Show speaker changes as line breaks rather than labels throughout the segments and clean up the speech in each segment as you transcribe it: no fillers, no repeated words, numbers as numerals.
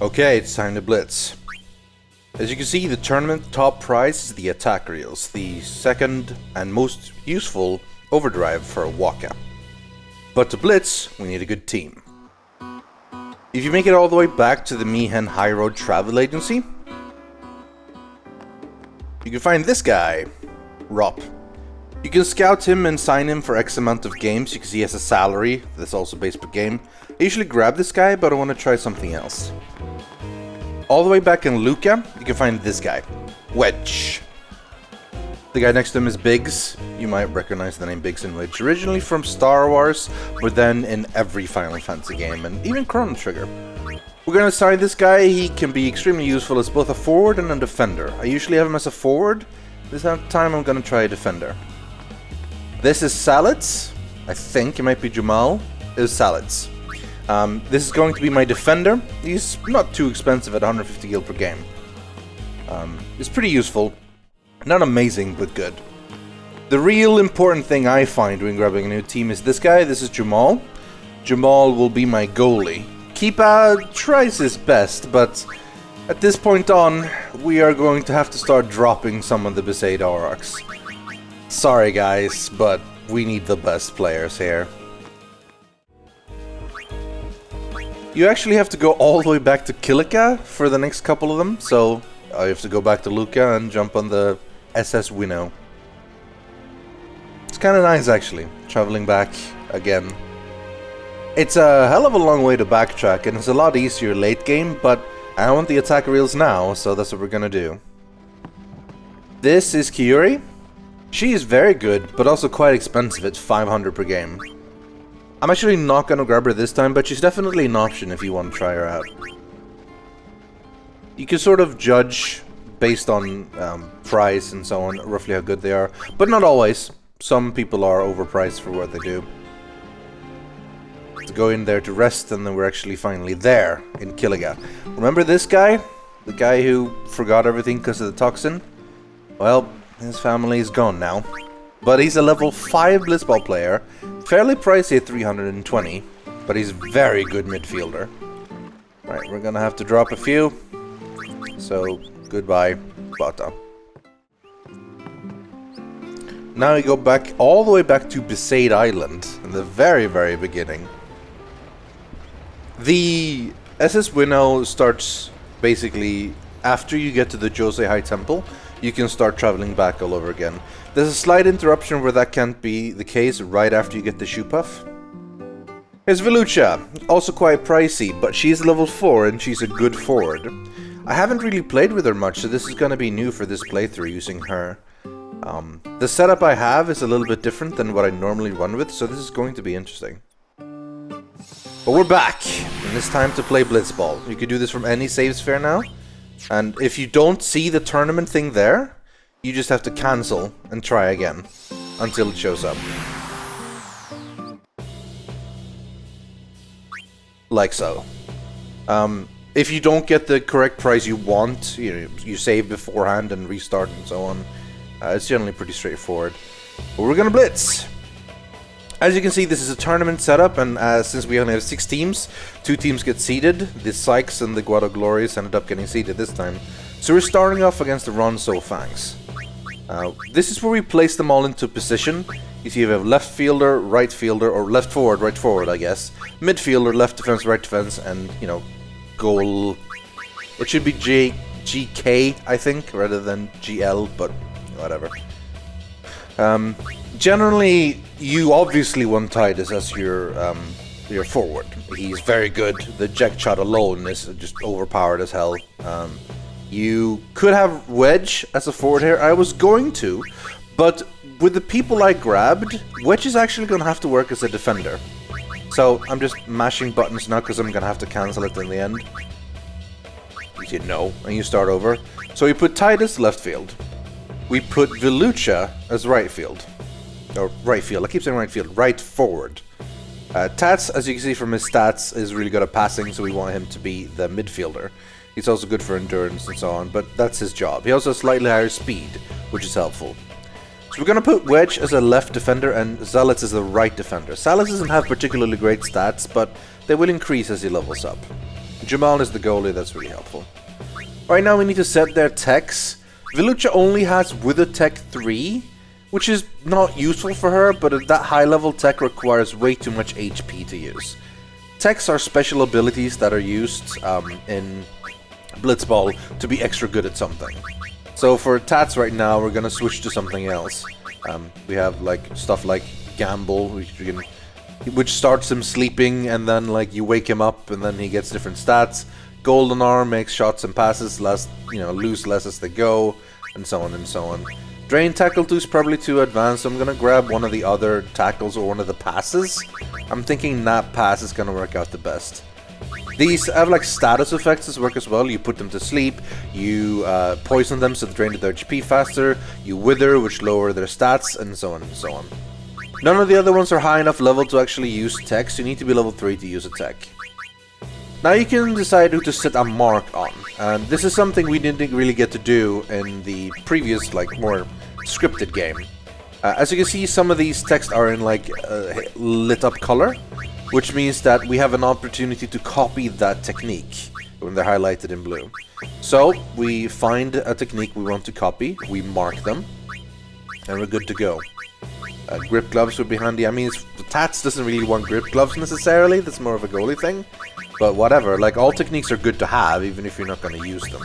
Okay, it's time to blitz. As you can see, the tournament top prize is the attack reels, the second and most useful overdrive for a walkout. But to blitz, we need a good team. If you make it all the way back to the Meehan High Road Travel Agency, you can find this guy, Rob. You can scout him and sign him for X amount of games because he has a salary that's also based per game. I usually grab this guy, but I want to try something else. All the way back in Luca, you can find this guy, Wedge. The guy next to him is Biggs. You might recognize the name Biggs and Wedge, originally from Star Wars, but then in every Final Fantasy game, and even Chrono Trigger. We're going to assign this guy. He can be extremely useful as both a forward and a defender. I usually have him as a forward. This time I'm going to try a defender. This is Salads. I think it might be Jamal. It is Salads. This is going to be my defender. He's not too expensive at 150 gil per game. It's pretty useful. Not amazing, but good. The real important thing I find when grabbing a new team is this guy. This is Jamal. Jamal will be my goalie. Keepa tries his best, but at this point on, we are going to have to start dropping some of the Besaid Aurochs. Sorry guys, but we need the best players here. You actually have to go all the way back to Kilika for the next couple of them, so I have to go back to Luca and jump on the SS Winnow. It's kind of nice actually, traveling back again. It's a hell of a long way to backtrack and it's a lot easier late game, but I want the attack reels now, so that's what we're gonna do. This is Kiuri. She is very good, but also quite expensive. It's 500 per game. I'm actually not gonna grab her this time, but she's definitely an option if you want to try her out. You can sort of judge based on price and so on, roughly how good they are, but not always. Some people are overpriced for what they do. To go in there to rest, and then we're actually finally there in Killiga. Remember this guy? The guy who forgot everything because of the toxin? Well, his family is gone now. But he's a level 5 blitzball player, fairly pricey at 320, but he's very good midfielder. Right, we're gonna have to drop a few. So, goodbye, Bata. Now we go back, all the way back to Besaid Island, in the very, very beginning. The SS Winnow starts basically after you get to the Josei High Temple. You can start traveling back all over again. There's a slight interruption where that can't be the case right after you get the shoe puff. Here's Velucha, also quite pricey, but she's level 4 and she's a good forward. I haven't really played with her much, so this is going to be new for this playthrough using her. The setup I have is a little bit different than what I normally run with, so this is going to be interesting. But we're back, and it's time to play blitzball. You can do this from any save sphere now. And if you don't see the tournament thing there, you just have to cancel and try again until it shows up. Like so. If you don't get the correct prize you want, you save beforehand and restart and so on. It's generally pretty straightforward. But we're gonna blitz. As you can see, this is a tournament setup, and since we only have 6 teams, 2 teams get seeded. The Sykes and the Guado Glorious ended up getting seeded this time. So we're starting off against the Ronso Fangs. This is where we place them all into position. You see, you have left fielder, right fielder, or left forward, right forward, I guess. Midfielder, left defense, right defense, and, goal. It should be GK, I think, rather than GL, but whatever. Generally, you obviously want Titus as your forward. He's very good. The Jack Shot alone is just overpowered as hell. You could have Wedge as a forward here. I was going to, but with the people I grabbed, Wedge is actually going to have to work as a defender. So I'm just mashing buttons now because I'm going to have to cancel it in the end. You say no, and you start over. So we put Titus left field. We put Velucha as right field. Or right field, I keep saying right field, right forward. Tats, as you can see from his stats, is really good at passing, so we want him to be the midfielder. He's also good for endurance and so on, but that's his job. He also has slightly higher speed, which is helpful. So we're going to put Wedge as a left defender and Zalets as a right defender. Zalets doesn't have particularly great stats, but they will increase as he levels up. Jamal is the goalie, that's really helpful. Right now we need to set their techs. Velucha only has Wither Tech 3, which is not useful for her, but that high level tech requires way too much HP to use. Techs are special abilities that are used in blitzball to be extra good at something. So for Tats right now, we're gonna switch to something else. We have like stuff like Gamble, which starts him sleeping, and then like you wake him up, and then he gets different stats. Golden Arm makes shots and passes less, lose less as they go, and so on and so on. Drain Tackle 2 is probably too advanced, so I'm gonna grab one of the other tackles or one of the passes. I'm thinking Nap Pass is gonna work out the best. These have like status effects that work as well. You put them to sleep, you poison them so they drain their HP faster, you Wither, which lower their stats, and so on and so on. None of the other ones are high enough level to actually use tech, so you need to be level 3 to use a tech. Now you can decide who to set a mark on, and this is something we didn't really get to do in the previous, like, more scripted game. As you can see, some of these texts are in, like, lit up color, which means that we have an opportunity to copy that technique when they're highlighted in blue. So, we find a technique we want to copy, we mark them, and we're good to go. Grip gloves would be handy. I mean, Tats doesn't really want grip gloves necessarily, that's more of a goalie thing. But whatever, like, all techniques are good to have, even if you're not going to use them.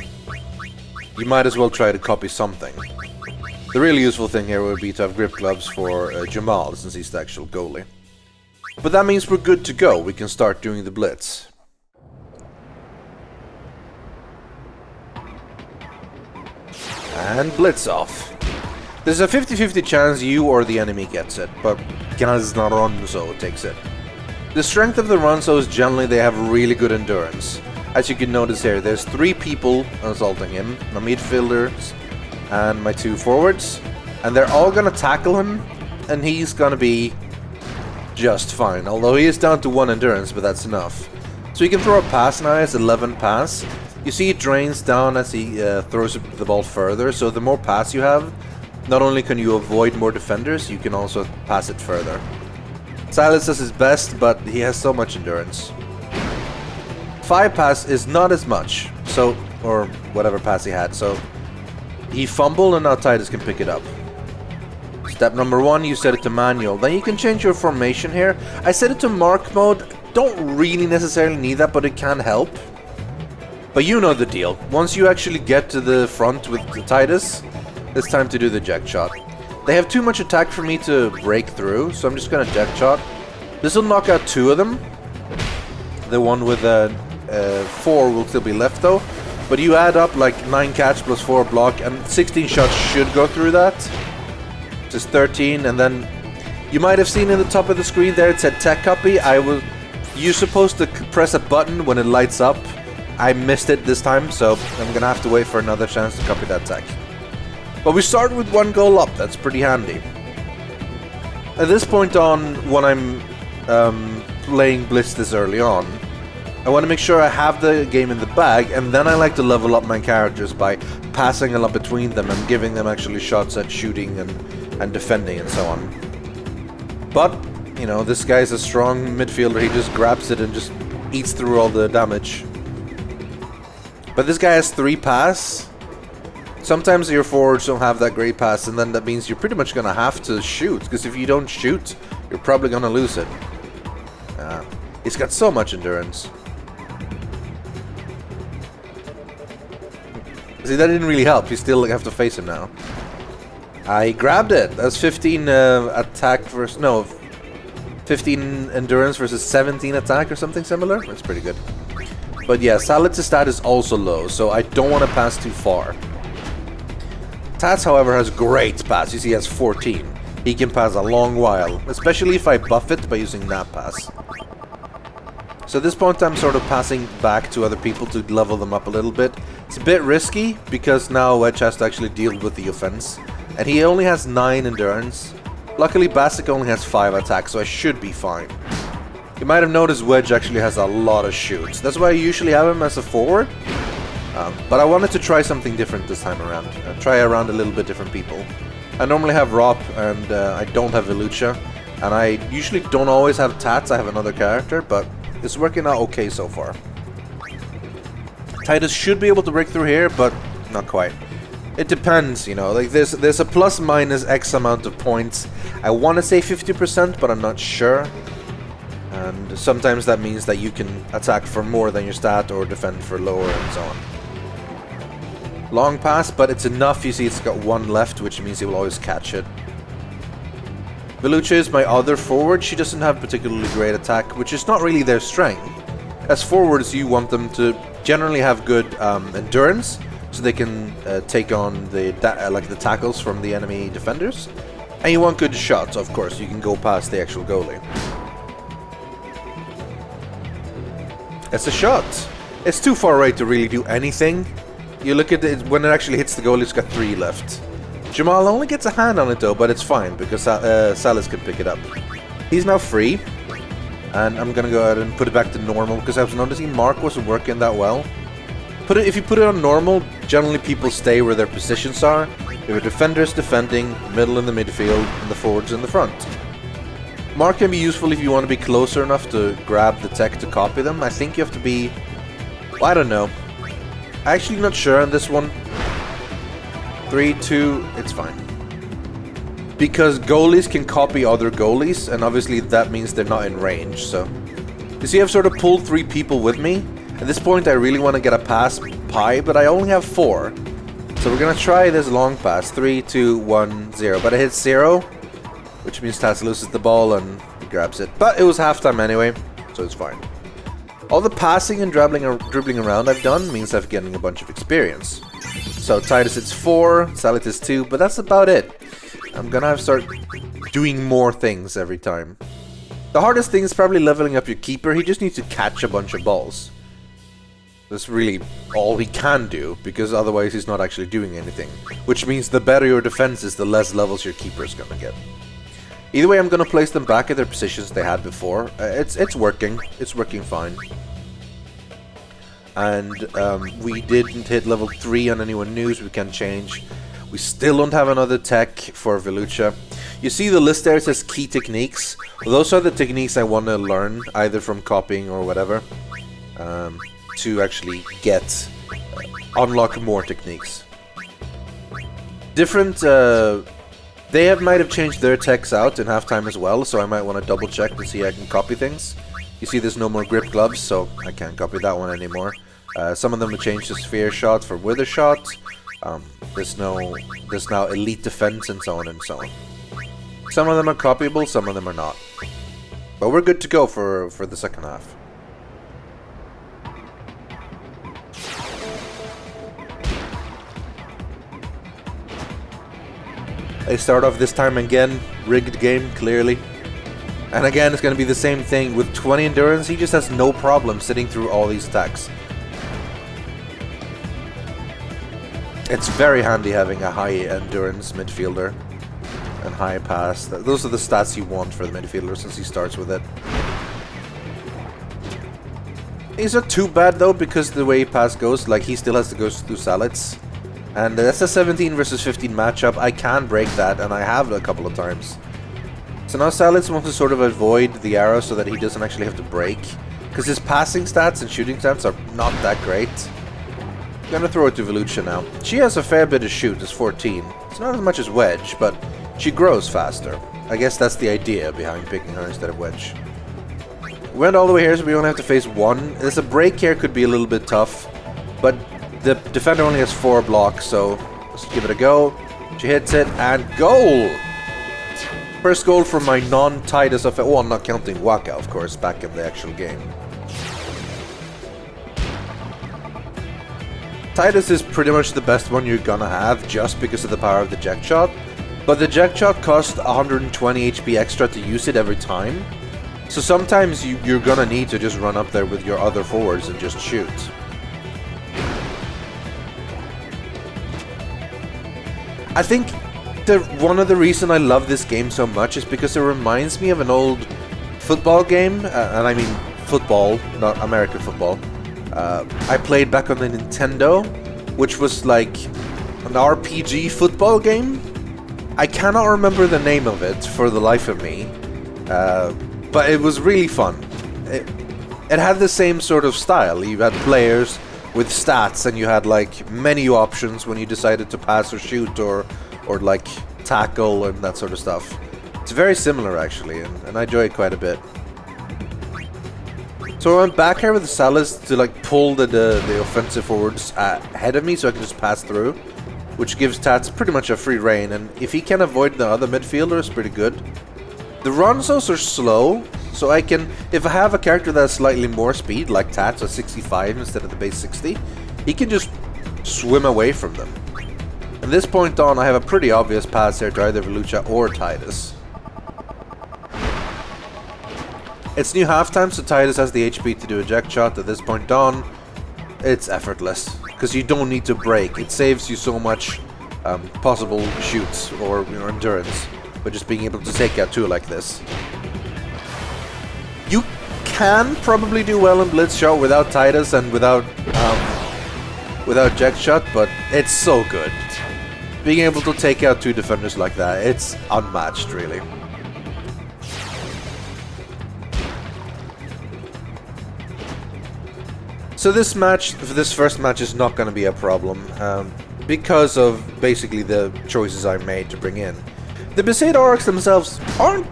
You might as well try to copy something. The really useful thing here would be to have grip gloves for Jamal, since he's the actual goalie. But that means we're good to go, we can start doing the blitz. And blitz off. There's a 50-50 chance you or the enemy gets it, but Ronso takes it. The strength of the Ronso is generally they have really good endurance. As you can notice here, there's 3 people assaulting him, my midfielders and my 2 forwards, and they're all gonna tackle him, and he's gonna be just fine. Although he is down to 1 endurance, but that's enough. So you can throw a pass now, it's 11 pass. You see it drains down as he throws the ball further, so the more pass you have, not only can you avoid more defenders, you can also pass it further. Silas does his best, but he has so much endurance. 5 pass is not as much, so, or whatever pass he had, so he fumbled and now Titus can pick it up. Step number 1, you set it to manual. Then you can change your formation here. I set it to mark mode. Don't really necessarily need that, but it can help. But you know the deal. Once you actually get to the front with the Titus, it's time to do the jack shot. They have too much attack for me to break through, so I'm just gonna jack shot. This will knock out 2 of them. The one with 4 will still be left though. But you add up like 9 catch plus 4 block, and 16 shots should go through that. Just 13, and then you might have seen in the top of the screen there it said tech copy. You're supposed to press a button when it lights up. I missed it this time, so I'm gonna have to wait for another chance to copy that tech. But we start with 1 goal up, that's pretty handy. At this point on, when I'm playing Blitz this early on, I want to make sure I have the game in the bag, and then I like to level up my characters by passing a lot between them and giving them actually shots at shooting and defending and so on. But, this guy's a strong midfielder, he just grabs it and just eats through all the damage. But this guy has 3 pass. Sometimes your forwards don't have that great pass, and then that means you're pretty much gonna have to shoot, because if you don't shoot, you're probably gonna lose it. He's got so much endurance. See, that didn't really help. You still have to face him now. I grabbed it. That's 15 attack versus... No, 15 endurance versus 17 attack or something similar. That's pretty good. But yeah, Salit's stat is also low, so I don't want to pass too far. Tats, however, has great pass. You see, he has 14. He can pass a long while, especially if I buff it by using Nap Pass. So at this point, I'm sort of passing back to other people to level them up a little bit. It's a bit risky, because now Wedge has to actually deal with the offense. And he only has 9 endurance. Luckily, Basic only has 5 attack, so I should be fine. You might have noticed Wedge actually has a lot of shoots. That's why I usually have him as a forward. But I wanted to try something different this time around. Try around a little bit different people. I normally have Rop, and I don't have Velucha. And I usually don't always have Tats, I have another character, but it's working out okay so far. Titus should be able to break through here, but not quite. It depends, you know, like there's a plus minus X amount of points. I want to say 50%, but I'm not sure. And sometimes that means that you can attack for more than your stat or defend for lower and so on. Long pass, but it's enough. You see it's got one left, which means he will always catch it. Velucha is my other forward. She doesn't have particularly great attack, which is not really their strength. As forwards, you want them to generally have good endurance, so they can take on the tackles from the enemy defenders. And you want good shots, of course. You can go past the actual goalie. It's a shot. It's too far right to really do anything. You look at it, when it actually hits the goal, it's got 3 left. Jamal only gets a hand on it though, but it's fine because Salas can pick it up. He's now free, and I'm gonna go ahead and put it back to normal because I was noticing Mark wasn't working that well. If you put it on normal, generally people stay where their positions are. Your defenders defending, middle in the midfield, and the forwards in the front. Mark can be useful if you want to be closer enough to grab the tech to copy them. I think you have to be... well, I don't know. Actually not sure on this one. 3, 2, it's fine. Because goalies can copy other goalies, and obviously that means they're not in range, so... You see, I've sort of pulled 3 people with me. At this point, I really want to get a pass pie, but I only have 4. So we're going to try this long pass. 3, 2, 1, 0. But it hits 0, which means Taz loses the ball and he grabs it. But it was halftime anyway, so it's fine. All the passing and dribbling around I've done means I'm getting a bunch of experience. So Titus hits 4, Salit is 2, but that's about it. I'm gonna have to start doing more things every time. The hardest thing is probably leveling up your keeper. He just needs to catch a bunch of balls. That's really all he can do, because otherwise he's not actually doing anything. Which means the better your defense is, the less levels your keeper is gonna get. Either way, I'm gonna place them back at their positions they had before. It's working. It's working fine. And we didn't hit level 3 on anyone new, so we can change. We still don't have another tech for Velucha. You see the list there, it says key techniques. Those are the techniques I want to learn, either from copying or whatever, to actually get, unlock more techniques. Different, they might have changed their techs out in halftime as well, so I might want to double check to see I can copy things. You see there's no more grip gloves, so I can't copy that one anymore. Some of them have changed to sphere shot for wither shot. There's now elite defense and so on and so on. Some of them are copyable, some of them are not. But we're good to go for the second half. They start off this time again, rigged game, clearly. And again, it's going to be the same thing. With 20 endurance, he just has no problem sitting through all these attacks. It's very handy having a high endurance midfielder and high pass. Those are the stats you want for the midfielder since he starts with it. He's not too bad though, because the way pass goes, like he still has to go through Salits. And that's a 17 versus 15 matchup. I can break that, and I have a couple of times. So now Salits wants to sort of avoid the arrow so that he doesn't actually have to break. Because his passing stats and shooting stats are not that great. I'm gonna throw it to Velucha now. She has a fair bit of shoot, it's 14. It's not as much as Wedge, but she grows faster. I guess that's the idea behind picking her instead of Wedge. We went all the way here, so we only have to face 1. There's a break here, could be a little bit tough. But the defender only has 4 blocks, so let's give it a go. She hits it, and goal! First goal from my non-Titus of... well, I'm not counting Waka, of course, back in the actual game. Titus is pretty much the best one you're gonna have, just because of the power of the Jack Shot. But the Jack Shot costs 120 HP extra to use it every time. So sometimes you're gonna need to just run up there with your other forwards and just shoot. I think one of the reasons I love this game so much is because it reminds me of an old football game, and I mean football, not American football. I played back on the Nintendo, which was like an RPG football game. I cannot remember the name of it for the life of me, but it was really fun. It had the same sort of style. You had players with stats, and you had like menu options when you decided to pass or shoot or like tackle and that sort of stuff. It's very similar actually, and I enjoy it quite a bit. So I went back here with the Salas to like pull the offensive forwards ahead of me so I can just pass through, which gives Tats pretty much a free reign, and if he can avoid the other midfielders, pretty good. The Ronzos are slow, so I can, if I have a character that has slightly more speed, like Tats at 65 instead of the base 60, he can just swim away from them. At this point on, I have a pretty obvious pass here to either Velucha or Titus. It's new halftime, so Titus has the HP to do a jack shot. At this point on, it's effortless, because you don't need to break. It saves you so much possible shoots or endurance by just being able to take out two like this. You can probably do well in Blitz shot without Titus and without jack shot, but it's so good. Being able to take out two defenders like that, it's unmatched, really. So this first match is not going to be a problem, because of basically the choices I made to bring in. The Besaid Aurochs themselves aren't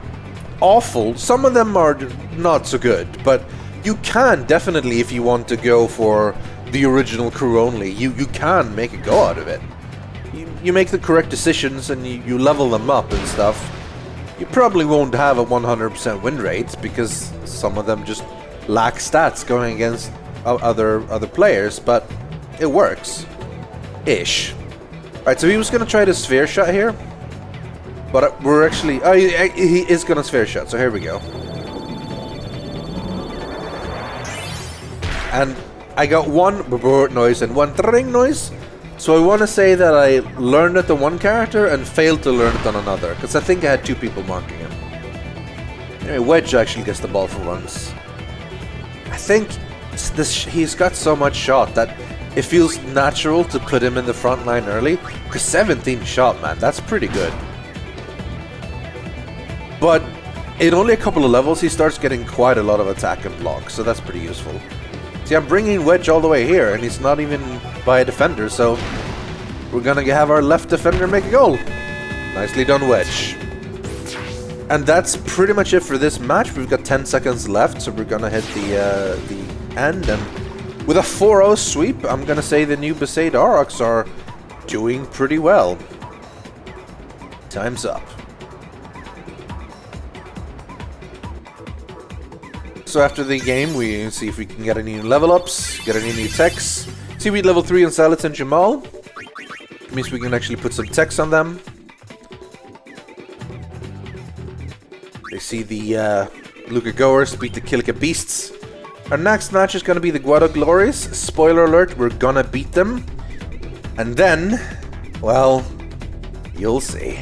awful, some of them are not so good, but you can definitely, if you want to go for the original crew only, you can make a go out of it. You make the correct decisions and you level them up and stuff. You probably won't have a 100% win rate, because some of them just lack stats going against other players, but it works ish. Alright, so he was gonna try the sphere shot here, but we're actually he is gonna sphere shot, so here we go. And I got one brrr noise and one tring noise, so I want to say that I learned it on one character and failed to learn it on another, because I think I had two people marking him. Anyway, Wedge actually gets the ball for once. I think he's got so much shot that it feels natural to put him in the front line early, because 17 shot, man, that's pretty good. But in only a couple of levels he starts getting quite a lot of attack and block, so that's pretty useful. See, I'm bringing Wedge all the way here and he's not even by a defender, so we're gonna have our left defender make a goal. Nicely done, Wedge. And that's pretty much it for this match. We've got 10 seconds left, so we're gonna hit the end, and with a 4-0 sweep, I'm gonna say the new Besaid Aurochs are doing pretty well. Time's up. So after the game, we see if we can get any new level ups, get any new techs. See, we level 3 on Salit and Jamal. It means we can actually put some techs on them. They see the Luca Goers beat the Kilika Beasts. Our next match is going to be the Guado Glories. Spoiler alert, we're gonna beat them. And then, well, you'll see.